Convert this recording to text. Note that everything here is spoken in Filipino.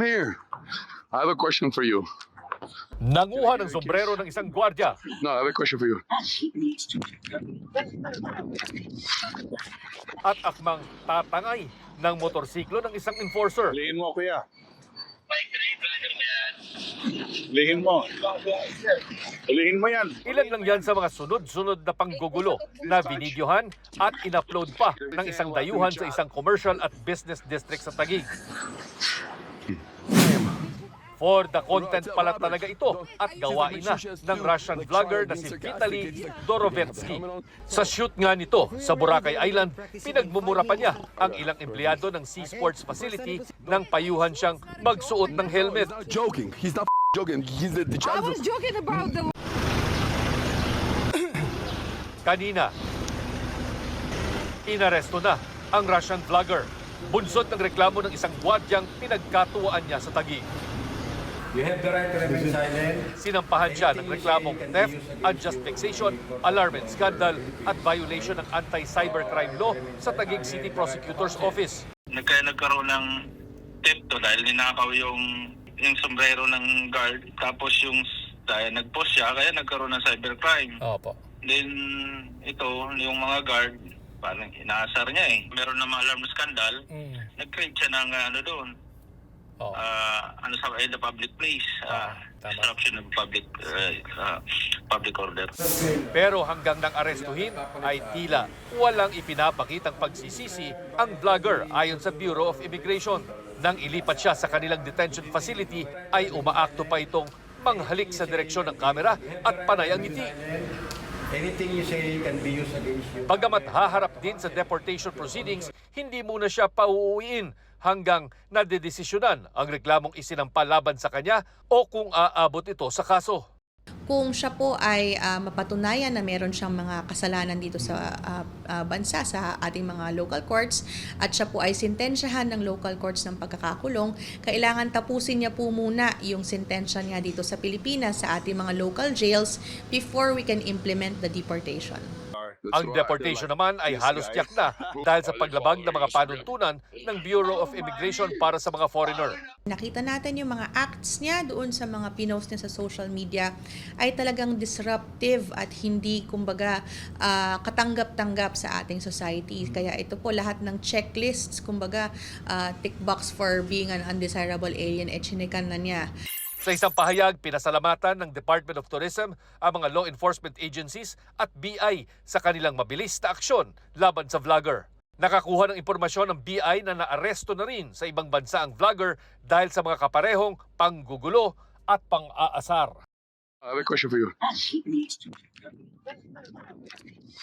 here. I have a question for you. Nanguha ng sombrero ng isang gwardya. No, I have a question for you. At akmang tatangay ng motorsiklo ng isang enforcer. Lihin mo, kuya. Lihin mo. Lihin mo yan. Ilan lang yan sa mga sunod-sunod na panggugulo na binidyohan at in-upload pa ng isang dayuhan sa isang commercial at business district sa Taguig. For the content pala talaga ito at gawain na ng Russian vlogger na si Vitaly Dorovetsky. Sa shoot nga nito sa Boracay Island, pinagmumura pa niya ang ilang empleyado ng Sea Sports Facility nang payuhan siyang magsuot ng helmet. Joking. He's not joking. He's the I was joking about the Kanina, inaresto na ang Russian vlogger. Bunsod ng reklamo ng isang gwardyang pinagkatuwaan niya sa Taguig. You have the right to remain silent. Sinampahan siya ng reklamong theft, unjust vexation, alarm and scandal at violation ng anti-cybercrime law sa Taguig City Prosecutor's Office. Nagkaroon ng theft to dahil ninakaw yung sombrero ng guard, tapos yung dahil nag-post siya kaya nagkaroon ng cybercrime. Opo. Then ito yung mga guard parang inaasar niya eh. Meron na mga alarm na scandal. Nag-create siya ng ano doon. Sa the public place, disruption of public order. Pero hanggang nang arestuhin ay tila walang ipinapakitang pagsisisi ang vlogger ayon sa Bureau of Immigration. Nang ilipat siya sa kanilang detention facility ay umaakto pa itong manghalik sa direksyon ng kamera at panay ang ngiti. Anything you say can be used against you. Bagamat haharap din sa deportation proceedings, hindi muna siya pauuwiin hanggang nadedesisyonan ang reklamong isinampa laban sa kanya o kung aabot ito sa kaso. Kung siya po ay mapatunayan na meron siyang mga kasalanan dito sa bansa, sa ating mga local courts, at siya po ay sintensyahan ng local courts ng pagkakakulong, kailangan tapusin niya po muna yung sentensya niya dito sa Pilipinas sa ating mga local jails before we can implement the deportation. Ang deportation naman ay halos tiyak na dahil sa paglabag ng mga panuntunan ng Bureau of Immigration para sa mga foreigner. Nakita natin yung mga acts niya doon sa mga pinost niya sa social media ay talagang disruptive at hindi kumbaga katanggap-tanggap sa ating society. Kaya ito po lahat ng checklists, kumbaga tick box for being an undesirable alien, chinikan na niya. Sa isang pahayag, pinasalamatan ng Department of Tourism ang mga law enforcement agencies at BI sa kanilang mabilis na aksyon laban sa vlogger. Nakakuha ng impormasyon ng BI na naaresto na rin sa ibang bansa ang vlogger dahil sa mga kaparehong panggugulo at pang-aasar. I have a question for you.